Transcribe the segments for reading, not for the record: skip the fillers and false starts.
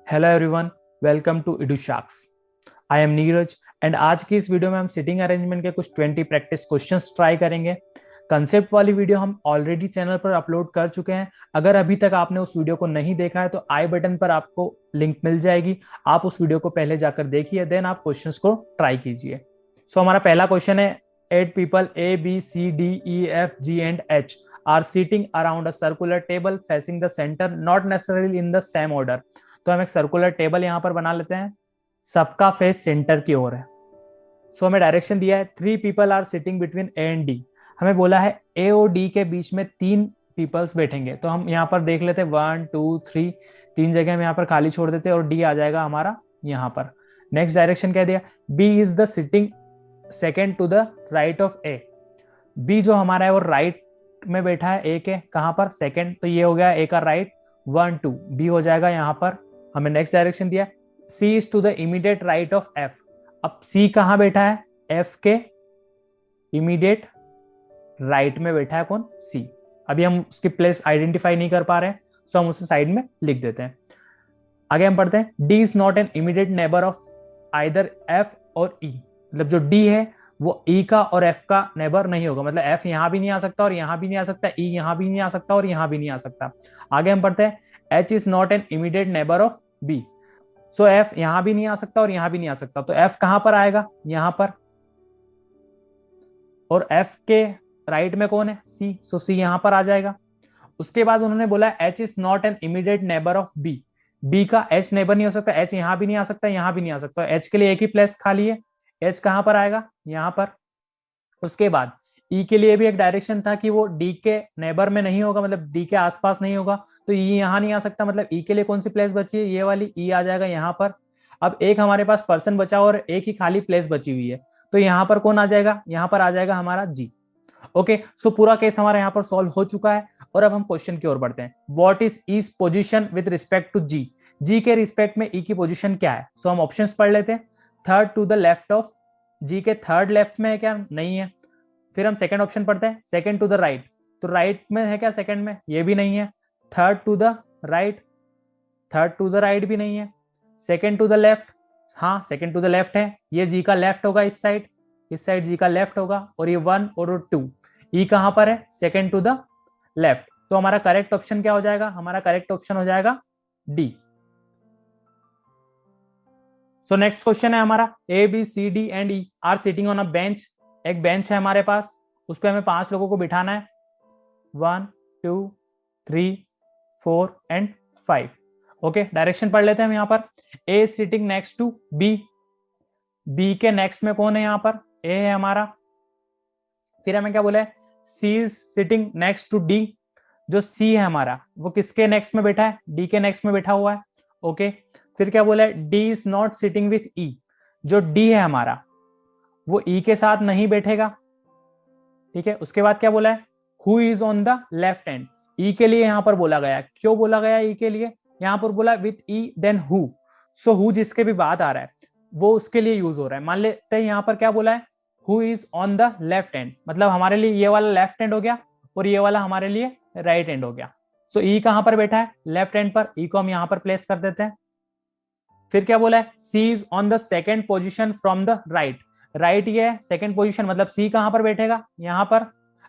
Hello everyone, welcome to EduSharks। I am Neeraj and आज की इस वीडियो में हम सिटिंग अरेंजमेंट के कुछ 20 प्रैक्टिस क्वेश्चंस ट्राई करेंगे। कंसेप्ट वाली वीडियो हम ऑलरेडी चैनल पर अपलोड कर चुके हैं। अगर अभी तक आपने उस वीडियो को नहीं देखा है तो आई बटन पर आपको लिंक मिल जाएगी, आप उस वीडियो को पहले जाकर देखिए, देन आप क्वेश्चंस को ट्राई कीजिए। सो हमारा पहला क्वेश्चन है, 8 people A, B, C, D, E, F, G and H are sitting around a circular table facing the center, not necessarily in the same order। तो हम एक सर्कुलर टेबल यहां पर बना लेते हैं, सबका फेस सेंटर की ओर है। सो हमें डायरेक्शन दिया है 3 people are sitting between A and D. हमें बोला है ए और डी के बीच में 3 पीपल्स बैठेंगे, तो हम यहाँ पर देख लेते हैं 1 2 3, 3 जगह हम यहाँ पर खाली छोड़ देते हैं और डी आ जाएगा हमारा यहाँ पर। नेक्स्ट डायरेक्शन क्या दिया, B is the sitting second to the right of A. B जो हमारा है वो राइट में बैठा है ए के, कहां पर, सेकेंड, तो ये हो गया ए का राइट, 1 2 बी हो जाएगा यहाँ पर। हमें नेक्स्ट डायरेक्शन दिया, C is to the immediate right of F. अब सी कहां बैठा है, एफ के इमीडिएट राइट में बैठा है कौन, सी। अभी हम उसकी प्लेस आइडेंटिफाई नहीं कर पा रहे हैं, सो हम उसे साइड में लिख देते हैं। आगे हम पढ़ते हैं, D is not an immediate neighbour of either F और ई। मतलब जो डी है वो ई का और एफ का नेबर नहीं होगा, मतलब एफ यहां भी नहीं आ सकता और यहां भी नहीं आ सकता, ई यहां भी नहीं आ सकता और यहां भी नहीं आ सकता। आगे हम पढ़ते हैं, H is not an immediate neighbour of B. So F यहां भी नहीं आ सकता और यहां भी नहीं आ सकता, तो एफ कहां पर आएगा, यहां पर, और एफ के राइट में कौन है, सी, सो सी यहां पर आ जाएगा। उसके बाद उन्होंने बोला H is not an immediate neighbour of B. B का एच नेबर नहीं हो सकता, एच यहां भी नहीं आ सकता, यहां भी नहीं आ सकता, एच के लिए एक ही प्लेस खाली है, एच कहां पर आएगा, यहां पर। उसके बाद ई के लिए भी एक डायरेक्शन था कि वो डी के नेबर में नहीं होगा, मतलब डी के आसपास नहीं होगा, तो ई यहां नहीं आ सकता, मतलब ई के लिए कौन सी प्लेस बची है, ये वाली, ई आ जाएगा यहाँ पर। अब एक हमारे पास पर्सन बचा और एक ही खाली प्लेस बची हुई है, तो यहाँ पर कौन आ जाएगा, यहाँ पर आ जाएगा हमारा जी। ओके, सो पूरा केस हमारा यहाँ पर सॉल्व हो चुका है और अब हम क्वेश्चन की ओर बढ़ते हैं। What is E's position with respect to G. G के रिस्पेक्ट में ई की पोजीशन क्या है, सो हम ऑप्शंस पढ़ लेते हैं। Third to the left of, G के थर्ड लेफ्ट में है क्या, नहीं है। फिर हम सेकंड ऑप्शन पढ़ते हैं, सेकंड टू द राइट, तो राइट में है क्या सेकंड में, ये भी नहीं है। Third to the right, third to the right भी नहीं है। सेकंड टू द लेफ्ट, हाँ सेकंड टू द लेफ्ट है, ये जी का लेफ्ट होगा, इस साइड जी का लेफ्ट होगा, और ये 1 और 2, ई कहां पर है, सेकंड टू द लेफ्ट। तो हमारा करेक्ट ऑप्शन क्या हो जाएगा, हमारा करेक्ट ऑप्शन हो जाएगा डी। सो नेक्स्ट क्वेश्चन है हमारा, A B C D and E are sitting on a bench. एक बेंच है हमारे पास, उस पर हमें 5 लोगों को बिठाना है, 1 2 3 4 एंड 5। ओके, डायरेक्शन पढ़ लेते हैं हम यहाँ पर, A sitting next to B. B के नेक्स्ट में कौन है, यहाँ पर ए है हमारा। फिर हमें क्या बोला है, C is sitting next to D. जो सी है हमारा वो किसके नेक्स्ट में बैठा है, डी के नेक्स्ट में बैठा हुआ है। ओके, फिर क्या बोला है, D is not sitting with E. जो डी है हमारा वो ई के साथ नहीं बैठेगा, ठीक है। उसके बाद क्या बोला है, who is on the left hand. E के लिए यहां पर बोला गया, क्यों बोला गया ई के लिए, यहां पर बोला with E then who. So who जिसके भी बाद आ रहा है वो उसके लिए यूज हो रहा है। मान लेते हैं यहाँ पर क्या बोला है, who is on the left hand, मतलब हमारे लिए ये वाला लेफ्ट हैंड हो गया और ये वाला हमारे लिए राइट हैंड हो गया। सो ई कहां पर बैठा है, लेफ्ट हैंड पर, ई को हम यहां पर प्लेस कर देते हैं। फिर क्या बोला है, C is on the second position from the right. Right ये है सेकेंड पोजिशन, मतलब सी कहां पर बैठेगा, यहां पर।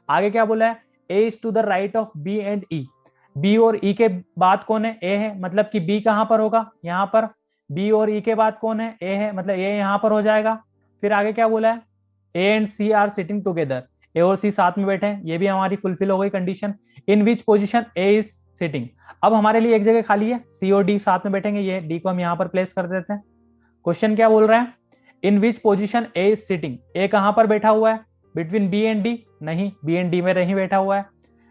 आगे क्या बोला है, A is to the right of B and E. B और ई के बाद कौन है, ए है, मतलब कि बी कहां पर होगा, यहां पर। बी और ई के बाद कौन है, ए है, मतलब ए यहां पर हो जाएगा। फिर आगे क्या बोला है, A and C are sitting together. A और सी साथ में बैठे हैं, ये भी हमारी फुलफिल हो गई condition. In which position A is sitting. अब हमारे लिए एक जगह खाली है, सी और डी साथ में बैठेंगे, ये डी को हम यहां पर प्लेस कर देते हैं। क्वेश्चन क्या बोल रहे हैं, in which position A is sitting. A कहां पर बैठा हुआ है, बिटवीन बी एंड डी, नहीं बी एंड डी में नहीं बैठा हुआ है।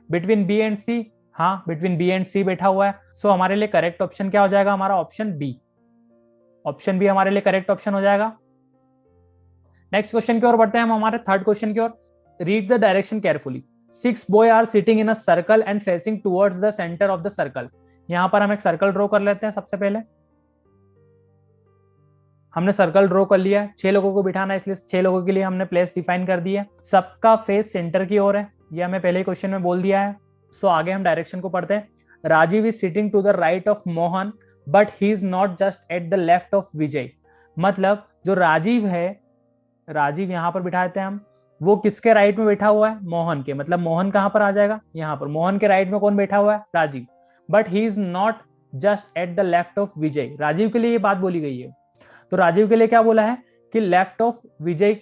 बिटवीन बी एंड सी, हाँ बिटवीन बी एंड सी बैठा हुआ है। सो हमारे लिए करेक्ट ऑप्शन क्या हो जाएगा, हमारा ऑप्शन बी। ऑप्शन बी हमारे लिए करेक्ट ऑप्शन हो जाएगा। नेक्स्ट क्वेश्चन की ओर बढ़ते हैं हम, हमारे थर्ड क्वेश्चन की ओर। Read the direction carefully. 6 boys are sitting in a circle and facing towards the centre of the circle. यहां पर हम एक सर्कल ड्रॉ कर लेते हैं। सबसे पहले हमने सर्कल ड्रॉ कर लिया है, 6 लोगों को बिठाना है, इसलिए 6 लोगों के लिए हमने प्लेस डिफाइन कर दी है। सबका फेस सेंटर की ओर है, ये हमें पहले ही क्वेश्चन में बोल दिया है। सो आगे हम डायरेक्शन को पढ़ते हैं। Rajiv is sitting to the right of Mohan but he is not just at the left of Vijay. मतलब जो राजीव है, राजीव यहां पर बिठा देते हैं हम, वो किसके राइट में बैठा हुआ है? मोहन के। मतलब मोहन कहां पर आ जाएगा? यहां पर। मोहन के राइट में कौन बैठा हुआ है? Rajiv. But he is not just at the left of Vijay. Rajiv के लिए ये बात बोली गई है, तो राजीव के लिए क्या बोला है कि लेफ्ट ऑफ विजय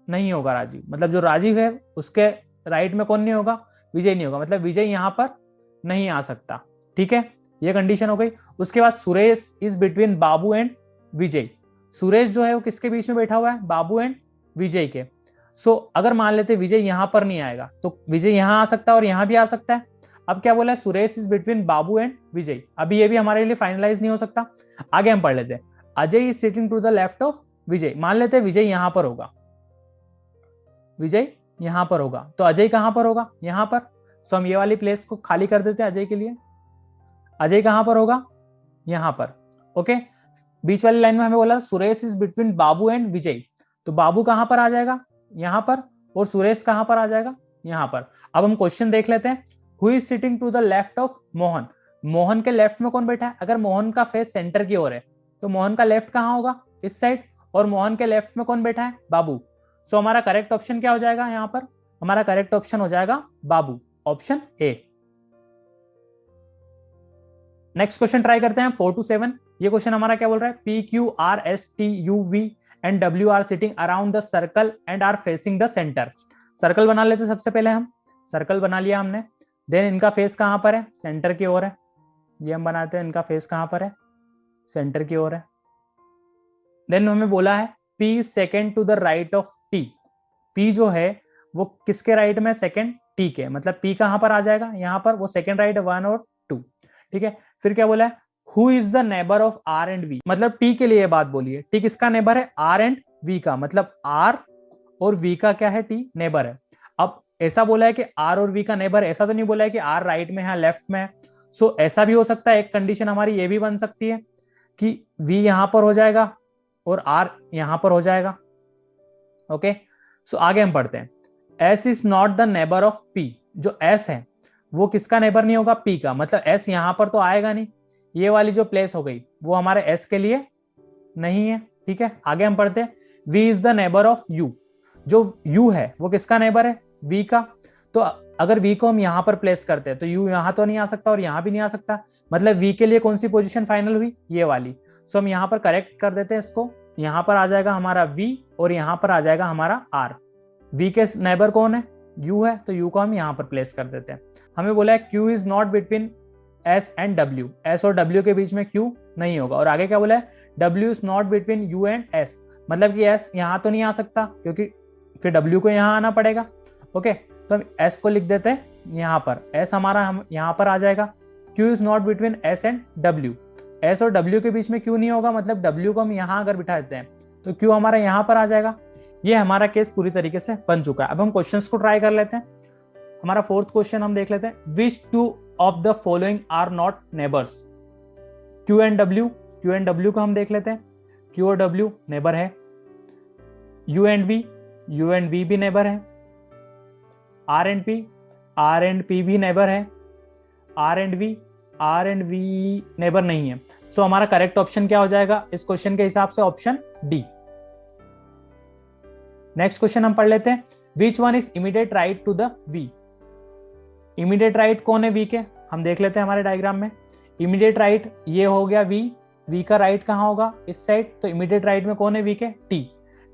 नहीं होगा राजीव। मतलब जो राजीव है उसके राइट में कौन नहीं होगा? विजय नहीं होगा। मतलब विजय यहां पर नहीं आ सकता। ठीक है, ये कंडीशन हो गई। उसके बाद Suresh is between Babu and Vijay. Suresh जो है वो किसके बीच में बैठा हुआ है? बाबू एंड विजय के। सो अगर मान लेते विजय यहां पर नहीं आएगा तो विजय यहां आ सकता है और यहां भी आ सकता है। अब क्या बोला है? Suresh is between Babu and Vijay. अभी ये भी हमारे लिए फाइनलाइज नहीं हो सकता। आगे हम पढ़ लेते हैं। Ajay is sitting to the left of Vijay. मान लेते हैं विजय यहां पर होगा, विजय यहां पर होगा, तो अजय कहां पर होगा? यहां पर। सो हम ये वाली प्लेस को खाली कर देते हैं अजय के लिए। अजय कहां पर होगा? यहां पर। ओके, बीच वाली लाइन में हमें बोला Suresh is between Babu and Vijay, तो बाबू कहां पर आ जाएगा? यहां पर। और सुरेश कहां पर आ जाएगा? यहां पर। अब हम क्वेश्चन देख लेते हैं। Who is sitting to the left of Mohan. Mohan के लेफ्ट में कौन बैठा है? अगर मोहन का फेस सेंटर की ओर है तो मोहन का लेफ्ट कहां होगा? इस साइड। और मोहन के लेफ्ट में कौन बैठा है? बाबू। सो हमारा करेक्ट ऑप्शन क्या हो जाएगा यहाँ पर? हमारा करेक्ट ऑप्शन हो जाएगा Babu, option A. Next question try करते हैं 4 to 7। ये क्वेश्चन हमारा क्या बोल रहा है? P Q R S T U V and W are sitting around the circle and are facing the centre. Circle बना लेते सबसे पहले हम। सर्कल बना लिया हमने। देन इनका फेस कहां पर है? सेंटर की ओर है। ये हम बनाते हैं, इनका फेस कहां पर है? सेंटर की ओर है। देन हमें बोला है P second to the right of T। P जो है वो किसके राइट में? सेकेंड T के। मतलब P कहां पर आ जाएगा? यहां पर। वो सेकेंड राइट है 1 और 2। ठीक है, फिर क्या बोला है? Who is the neighbour of R and V। मतलब T के लिए ये बात बोली है। T किसका नेबर है? R एंड V का। मतलब R और V का क्या है? T नेबर है। अब ऐसा बोला है कि R और V का नेबर, ऐसा तो नहीं बोला है कि R राइट में है लेफ्ट में है। सो ऐसा भी हो सकता है। एक कंडीशन हमारी ये भी बन सकती है कि V यहां पर हो जाएगा और R यहां पर हो जाएगा। ओके, सो आगे हम पढ़ते हैं। S is not the neighbour of P। जो S है वो किसका नेबर नहीं होगा? P का। मतलब S यहां पर तो आएगा नहीं। ये वाली जो प्लेस हो गई वो हमारे S के लिए नहीं है। ठीक है, आगे हम पढ़ते हैं। V is the neighbour of U। जो U है वो किसका नेबर है? V का। तो अगर V को हम यहां पर प्लेस करते हैं तो U यहां तो नहीं आ सकता और यहां भी नहीं आ सकता। मतलब V के लिए कौन सी पोजीशन फाइनल हुई? ये वाली। सो हम यहां पर करेक्ट कर देते हैं इसको। यहां पर आ जाएगा हमारा V और यहां पर आ जाएगा हमारा R। V के नेबर कौन है? U है, तो U को हम यहां पर प्लेस कर देते हैं। हमें बोला है Q is not between S and W। S और W के बीच में Q नहीं होगा। और आगे क्या बोला है? W is not between U and S। मतलब कि S यहां तो नहीं आ सकता क्योंकि फिर W को यहां आना पड़ेगा। ओके, तो हम S को लिख देते हैं यहां पर। S हमारा हम यहां पर आ जाएगा। Q is not between S and W। S और W के बीच में Q नहीं होगा। मतलब W को हम यहां अगर बिठा देते हैं तो Q हमारा यहां पर आ जाएगा। ये हमारा केस पूरी तरीके से बन चुका है। अब हम क्वेश्चंस को ट्राई कर लेते हैं। हमारा फोर्थ क्वेश्चन हम देख लेते हैं। Which two of the following are not neighbours? Q and W। Q and W को हम देख लेते हैं। Q और W नेबर है। U and V। U and V भी नेबर है। R and P। R and P भी नेबर है। R and V। R and V neighbour नहीं है। सो हमारा करेक्ट ऑप्शन क्या हो जाएगा इस क्वेश्चन के हिसाब से? Option D. नेक्स्ट क्वेश्चन हम पढ़ लेते हैं। Which one is immediate right to the V। Immediate right कौन है V के? हम देख लेते हैं हमारे डायग्राम में। इमीडिएट राइट ये हो गया V। V का राइट कहाँ होगा? इस साइड। तो इमीडिएट राइट में कौन है V के? T।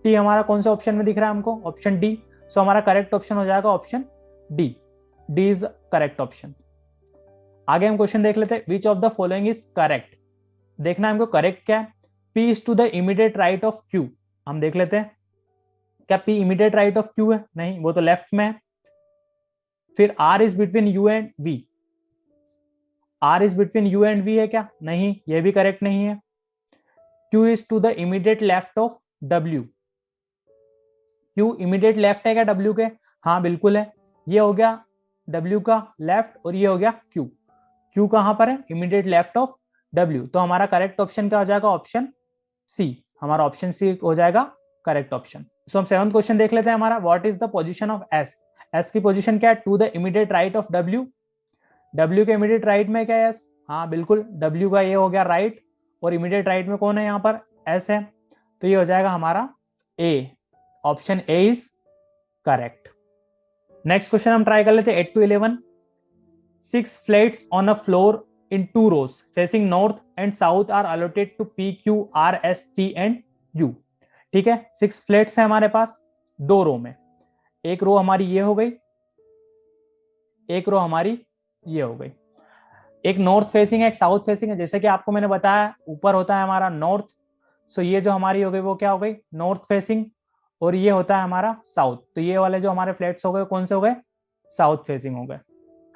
T हमारा कौन सा ऑप्शन में दिख रहा है हमको? Option D. सो हमारा करेक्ट ऑप्शन हो जाएगा option D. D is correct option. आगे हम क्वेश्चन देख लेते हैं। Which of the following is correct. देखना हमको करेक्ट क्या है। P is to the immediate right of Q। हम देख लेते हैं क्या P immediate right of Q है? नहीं, वो तो लेफ्ट में है। फिर R is between U and V। R is between U and V है क्या? नहीं, ये भी करेक्ट नहीं है। Q is to the immediate left of W। Q immediate left है क्या W के? हाँ बिल्कुल है। ये हो गया W का लेफ्ट और ये हो गया Q। Q कहां पर है? Immediate left of W। तो हमारा करेक्ट ऑप्शन क्या हो जाएगा? Option C. हमारा ऑप्शन सी हो जाएगा करेक्ट ऑप्शन। सो हम सेवंथ क्वेश्चन देख लेते हैं हमारा। What is the position of S। S की पोजीशन क्या है? To the immediate right of W। W के इमीडिएट राइट में क्या है S? हाँ बिल्कुल, W का ए हो गया राइट, और इमीडिएट राइट में कौन है यहाँ पर, S है, तो ये हो जाएगा हमारा A, option A is correct. Next question हम ट्राई कर लेते हैं 8 to 11। 6 flats on a floor in 2 rows facing north and south are allotted to P, Q, R, S, T and U। ठीक है, 6 फ्लैट्स है हमारे पास 2 रो में, एक रो हमारी ये हो गई, एक रो हमारी ये हो गई, एक नॉर्थ फेसिंग है एक साउथ फेसिंग है। जैसे कि आपको मैंने बताया ऊपर होता है हमारा नॉर्थ, सो ये जो हमारी हो गई वो क्या हो गई, नॉर्थ फेसिंग, और ये होता है हमारा साउथ, तो ये वाले जो हमारे फ्लैट्स हो गए कौन से हो गए, साउथ फेसिंग हो गए।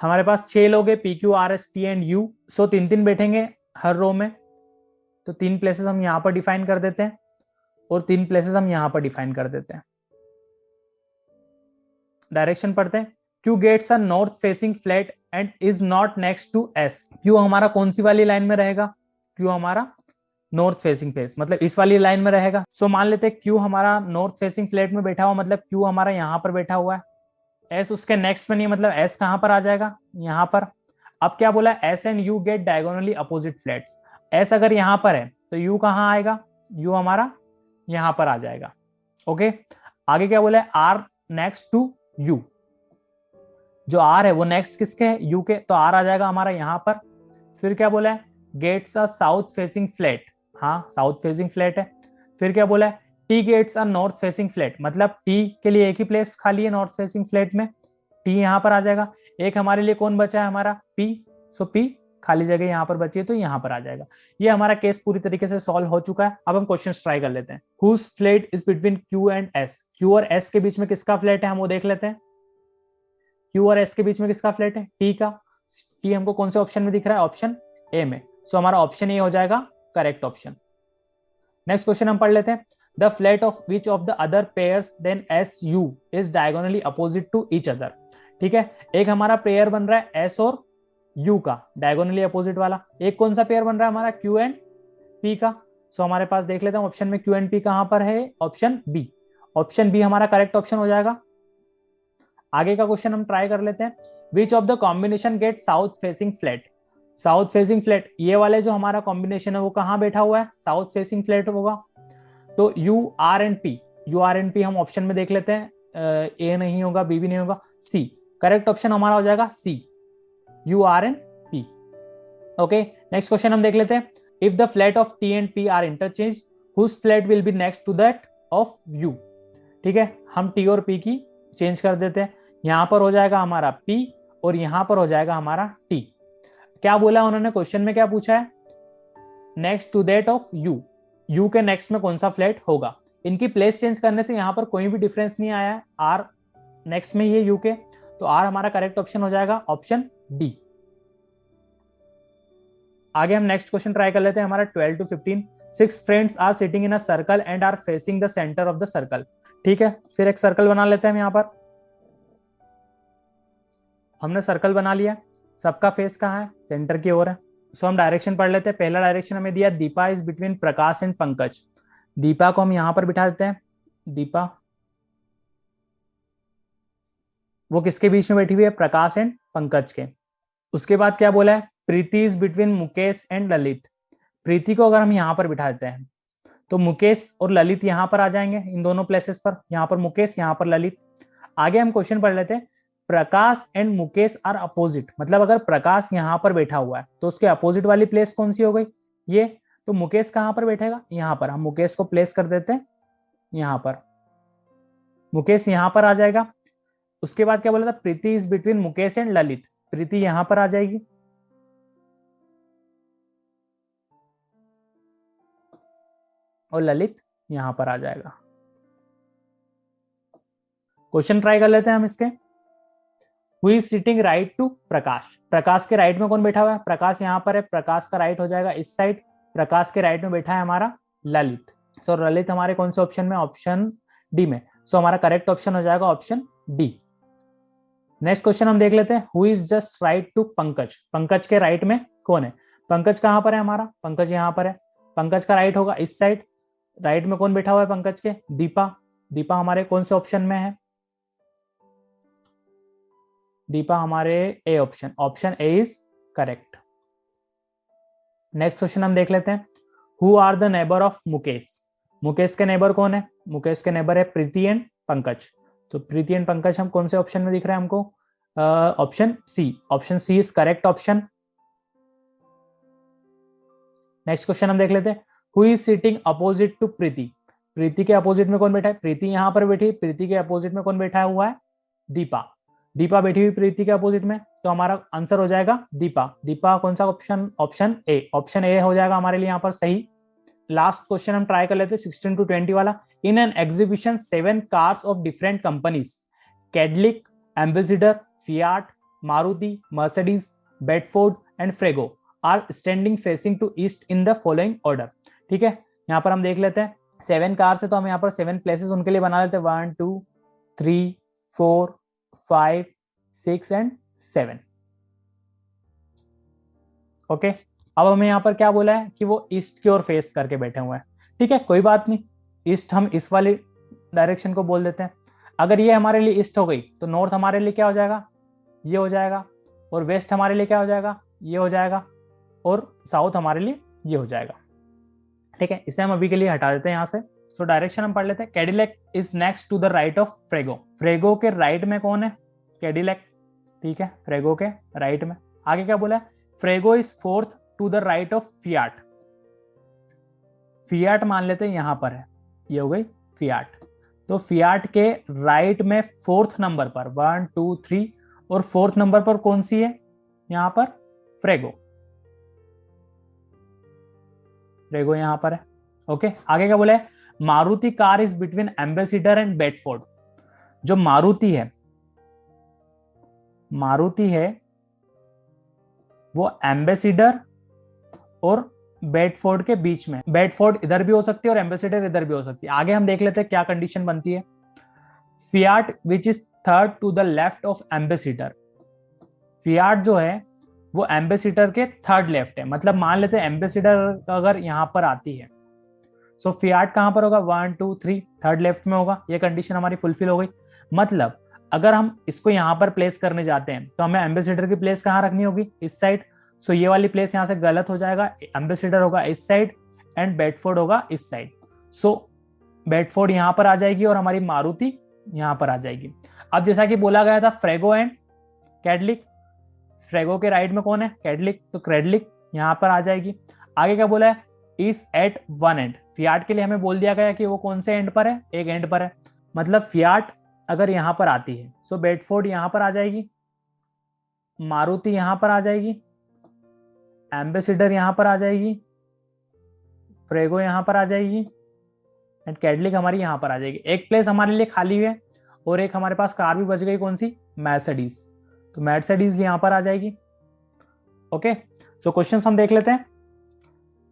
हमारे पास 6 लोग हैं, PQRSTandU, सो 3-3 बैठेंगे हर रो में, तो 3 प्लेसेस हम यहां पर डिफाइन कर देते हैं और 3 प्लेसेस हम यहां पर डिफाइन कर देते हैं। डायरेक्शन पढ़ते हैं, Q gets a north facing flat and is not next to S। Q हमारा कौन सी वाली लाइन में रहेगा, Q हमारा नॉर्थ फेसिंग फेस, मतलब इस वाली लाइन में रहेगा। सो मान लेते हैं Q हमारा नॉर्थ फेसिंग फ्लैट में बैठा हुआ, मतलब Q हमारा यहां पर बैठा हुआ है, S उसके नेक्स्ट में नहीं, मतलब S कहां पर आ जाएगा, यहां पर। अब क्या बोला, S and U get diagonally opposite flats. S अगर यहां पर है तो U कहां आएगा, U हमारा यहां पर आ जाएगा। ओके, आगे क्या बोला है, R नेक्स्ट टू U, जो R है वो नेक्स्ट किसके है, U के, तो R आ जाएगा हमारा यहां पर। फिर क्या बोला है, gets a south facing flat, हाँ साउथ फेसिंग फ्लैट है। फिर क्या बोला है, T gets a north facing flat, मतलब T के लिए एक ही प्लेस खाली है नॉर्थ फेसिंग फ्लैट में, T यहां पर आ जाएगा। एक हमारे लिए कौन बचा है, हमारा P, सो P खाली जगह यहां पर बची है तो यहां पर आ जाएगा। ये हमारा केस पूरी तरीके से सॉल्व हो चुका है। अब हम क्वेश्चन ट्राई कर लेते हैं। Whose flat is between Q and S, Q और S के बीच में किसका फ्लैट है हम वो देख लेते हैं। Q और S के बीच में किसका फ्लैट है, T का। T हमको कौन से ऑप्शन में दिख रहा है, ऑप्शन ए में, सो हमारा ऑप्शन ए हो जाएगा करेक्ट ऑप्शन। नेक्स्ट क्वेश्चन हम पढ़ लेते हैं, the flat of which of the other pairs than S U is diagonally opposite to each other. ठीक है, एक हमारा पेयर बन रहा है एस और यू का, डायगोनली अपोजिट वाला। एक कौन सा पेयर बन रहा है हमारा, क्यू एंड पी का। सो हमारे पास देख लेते हैं ऑप्शन में क्यू एंड पी कहां पर है, ऑप्शन बी, ऑप्शन बी हमारा करेक्ट ऑप्शन हो जाएगा। आगे का क्वेश्चन हम ट्राई कर लेते हैं, which of the combination get south facing flat. South facing flat, ये वाले जो हमारा कॉम्बिनेशन है वो कहां बैठा हुआ है, साउथ फेसिंग फ्लैट होगा। तो U R and P, U R and P हम ऑप्शन में देख लेते हैं, ए नहीं होगा, बी भी नहीं होगा, सी करेक्ट ऑप्शन हमारा हो जाएगा, C U R and P. Okay, next question हम देख लेते हैं, if the flat of T and P are interchange whose flat will be next to that of U. ठीक है, हम टी और पी की चेंज कर देते हैं, यहां पर हो जाएगा हमारा पी और यहां पर हो जाएगा हमारा टी। क्या बोला उन्होंने क्वेश्चन में, क्या पूछा है, next to that of U, U के नेक्स्ट में कौन सा फ्लैट होगा। इनकी प्लेस चेंज करने से यहां पर कोई भी डिफरेंस नहीं आया, आर नेक्स्ट में ये यू के, तो आर हमारा करेक्ट ऑप्शन हो जाएगा ऑप्शन डी। आगे हम नेक्स्ट क्वेश्चन ट्राई कर लेते हैं, हमारा 12 to 15। 6 friends are sitting in a circle and are facing the centre of the circle. ठीक है, फिर एक सर्कल बना लेते हैं हम, यहां पर हमने सर्कल बना लिया, सबका फेस कहाँ है, सेंटर की ओर है। सो हम डायरेक्शन पढ़ लेते हैं। पहला डायरेक्शन हमें दिया, Deepa is between Prakash and Pankaj. Deepa को हम यहां पर बिठा देते हैं, दीपा वो किसके बीच में बैठी हुई है, प्रकाश एंड पंकज के। उसके बाद क्या बोला है, Preeti is between Mukesh and Lalit. Preeti को अगर हम यहां पर बिठा देते हैं तो मुकेश और ललित यहां पर आ जाएंगे, इन दोनों प्लेसेस पर, यहां पर मुकेश यहां पर ललित। आगे हम क्वेश्चन पढ़ लेते हैं, प्रकाश एंड मुकेश आर अपोजिट, मतलब अगर प्रकाश यहां पर बैठा हुआ है तो उसके अपोजिट वाली प्लेस कौन सी हो गई, ये। तो मुकेश कहां पर बैठेगा, यहां पर, हम मुकेश को प्लेस कर देते हैं यहां पर, मुकेश यहां पर आ जाएगा। उसके बाद क्या बोला था, Preeti is between Mukesh and Lalit, Preeti यहां पर आ जाएगी। और ललित यहां पर आ जाएगा। क्वेश्चन ट्राई कर लेते हैं हम इसके, who is sitting right to Prakash. Prakash के राइट में कौन बैठा हुआ है, प्रकाश यहां पर है, प्रकाश का राइट हो जाएगा इस साइड, प्रकाश के राइट में बैठा है हमारा ललित। सो ललित हमारे कौन से ऑप्शन में, ऑप्शन डी में। सो हमारा करेक्ट ऑप्शन हो जाएगा ऑप्शन डी। नेक्स्ट क्वेश्चन हम देख लेते हैं, who is just right to Pankaj. Pankaj के राइट में कौन है, पंकज कहां पर है हमारा, पंकज यहां पर है, पंकज का राइट होगा इस साइड, राइट में कौन बैठा हुआ है पंकज के, दीपा। दीपा हमारे कौन से ऑप्शन में है, दीपा हमारे A option, option A is correct. Next question हम देख लेते हैं, who are the neighbour of Mukesh. Mukesh के नेबर कौन है? मुकेश के नेबर है प्रीति एंड पंकज। तो प्रीति एंड पंकज हम कौन से ऑप्शन में दिख रहा है हमको? Option C. Option C is correct option. Next question हम देख लेते हैं, who is sitting opposite to Preeti. Preeti के अपोजिट में कौन बैठा है? प्रीति यहां पर बैठी है। प्रीति के अपोजिट में कौन बैठा हुआ है? दीपा। दीपा बैठी हुई प्रीति के अपोजिट में, तो हमारा आंसर हो जाएगा दीपा। दीपा कौन सा ऑप्शन? ऑप्शन ए। ऑप्शन ए हो जाएगा हमारे लिए यहाँ पर सही। लास्ट क्वेश्चन हम ट्राई कर लेते हैं 16 to 20 वाला। In an exhibition 7 cars of different companies Cadillac, Ambassador, Fiat, Maruti, Mercedes, Bedford and Frego are standing facing to east in the following order. ठीक है, यहाँ पर हम देख लेते हैं 7 कार्स है, तो हम यहाँ पर 7 प्लेसेस उनके लिए बना लेते हैं। 1 2 3 4 5 6 एंड 7। ओके, अब हमें यहाँ पर क्या बोला है कि वो ईस्ट की ओर फेस करके बैठे हुए हैं। ठीक है, कोई बात नहीं, ईस्ट हम इस वाली डायरेक्शन को बोल देते हैं। अगर ये हमारे लिए ईस्ट हो गई तो नॉर्थ हमारे लिए क्या हो जाएगा? ये हो जाएगा। और वेस्ट हमारे लिए क्या हो जाएगा? ये हो जाएगा। और साउथ हमारे लिए ये हो जाएगा। ठीक है, इसे हम अभी के लिए हटा देते हैं यहाँ से। सो डायरेक्शन हम पढ़ लेते हैं। Cadillac is next to the right of Frego. Frego के राइट में कौन है? कैडिलैक। ठीक है, फ्रेगो के राइट में। आगे क्या बोला है? Frego is fourth to the right of Fiat. Fiat मान लेते हैं यहां पर है, ये हो गई फियाट। तो फियाट के राइट में फोर्थ नंबर पर 1 2 3 और फोर्थ नंबर पर कौन सी है? यहां पर फ्रेगो। फ्रेगो यहां पर है। ओके, आगे क्या बोला है? Maruti car is between Ambassador and Bedford. जो मारुति है, मारुति है वो एम्बेसिडर और बेडफोर्ड के बीच में। बेडफोर्ड इधर भी हो सकती है और एम्बेसिडर इधर भी हो सकती है। आगे हम देख लेते हैं क्या कंडीशन बनती है। Fiat which is third to the left of Ambassador. Fiat जो है वो एम्बेसिडर के थर्ड लेफ्ट है। मतलब मान लेते हैं एम्बेसिडर अगर यहां पर आती है, सो फियाट कहां पर होगा? 1 2 3 थर्ड लेफ्ट में होगा। ये कंडीशन हमारी फुलफिल हो गई। मतलब अगर हम इसको यहां पर प्लेस करने जाते हैं तो हमें एम्बेसिडर की प्लेस कहां रखनी होगी? इस साइड। सो ये वाली प्लेस यहां से गलत हो जाएगा। एम्बेसिडर होगा इस साइड एंड बेडफोर्ड होगा इस साइड। सो बेडफोर्ड यहां पर आ जाएगी और हमारी मारुति यहां पर आ जाएगी। अब जैसा कि बोला गया था फ्रेगो एंड कैडलिक, फ्रेगो के राइट में कौन है? कैडलिक। तो कैडलिक यहां पर आ जाएगी। आगे क्या बोला है? Is at one end. Fiat के लिए हमें बोल दिया गया कि वो कौन से एंड पर है? एक एंड पर है। मतलब फियाट अगर यहां पर आती है सो बेडफोर्ड यहां पर आ जाएगी, मारुति यहां पर आ जाएगी, एम्बेसिडर यहां पर आ जाएगी, फ्रेगो यहां पर आ जाएगी एंड कैडलिक हमारी यहां पर आ जाएगी। एक प्लेस हमारे लिए खाली है और एक हमारे पास कार भी बच गई, कौन सी? मर्सिडीज। तो मर्सिडीज यहां पर आ जाएगी। ओके, सो क्वेश्चंस हम देख लेते हैं।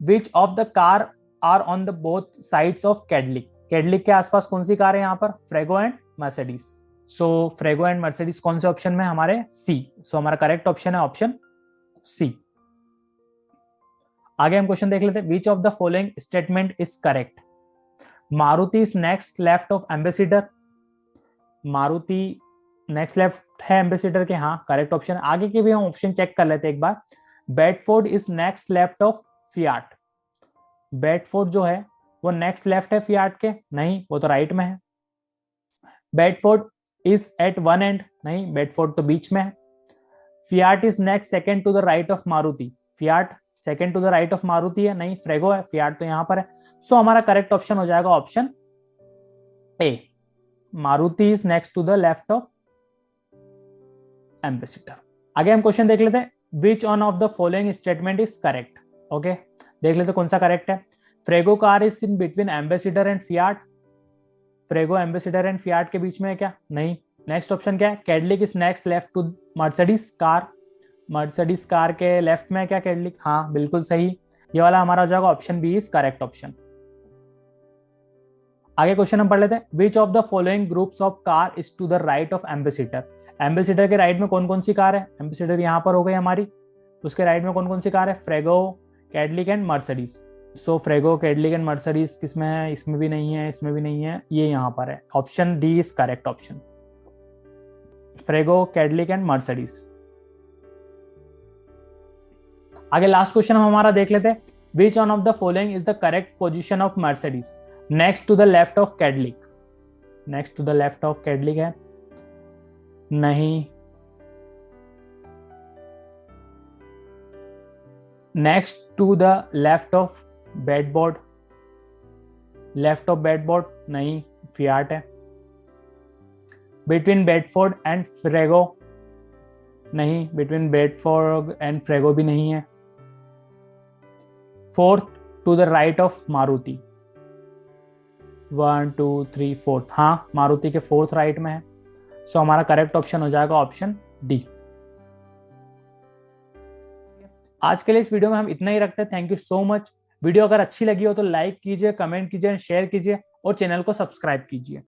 Which of the car are on the both sides of Cadillac. Cadillac के आसपास कौन सी कार है यहाँ पर? Frego and Mercedes. So Frego and Mercedes कौन से ऑप्शन में? हमारे सी। सो हमारा करेक्ट ऑप्शन है ऑप्शन सी। आगे हम क्वेश्चन देख लेते हैं। Which of the following statement is correct? Maruti is next left of Ambassador. Maruti next left है एम्बेसिडर के, हाँ करेक्ट ऑप्शन। आगे के भी हम ऑप्शन चेक कर लेते हैं एक बार। Bedford is next left of Fiat. Bedford जो है वो नेक्स्ट लेफ्ट है फियाट के, नहीं वो तो राइट में है। Bedford is at one end, नहीं बेडफोर्ड तो बीच में है। Fiat is next second to the right of Maruti. Fiat second to the right of Maruti है, नहीं फ्रेगो है। फियाट तो यहां पर है। सो हमारा करेक्ट ऑप्शन हो जाएगा option A, Maruti is next to the left of Ambassador. आगे हम क्वेश्चन देख लेते हैं। Which one of the following statement is correct? Okay, देख लेते कौन सा करेक्ट है। Frego car is in between Ambassador and Fiat. Frego Ambassador and Fiat के बीच में है क्या? नहीं। नेक्स्ट ऑप्शन क्या है? Cadillac is next left to Mercedes car. Mercedes car के लेफ्ट में है क्या कैडलिक? हाँ बिल्कुल सही। ये वाला हमारा हो जाएगा option B is correct option. आगे क्वेश्चन हम पढ़ लेते हैं। Which of the following groups of car is to the right of Ambassador. Ambassador के राइट में कौन कौन सी कार है? एम्बेसिडर यहां पर हो गई हमारी। उसके राइट में कौन कौन सी कार है? Frego, Cadillac and Mercedes. So Frego, Cadillac and Mercedes किसमें है? इसमें भी नहीं है, इसमें भी नहीं है, ये यहां पर है। Option D is correct option. Frego, Cadillac and Mercedes. आगे लास्ट क्वेश्चन हम हमारा देख लेते हैं, which one of the following is the correct position of Mercedes next to the left of Cadillac. Next to the left of Cadillac है, नहीं। Next to the left of Bedford, left of Bedford नहीं, Fiat है। Between Bedford and Frego, नहीं, between Bedford and Frego भी नहीं है। Fourth to the right of Maruti, 1 2 3 4, हाँ मारुति के फोर्थ राइट में है। सो हमारा करेक्ट ऑप्शन हो जाएगा ऑप्शन डी। आज के लिए इस वीडियो में हम इतना ही रखते हैं। Thank you so much. Video अगर अच्छी लगी हो तो लाइक कीजिए, कमेंट कीजिए, शेयर कीजिए और चैनल को सब्सक्राइब कीजिए।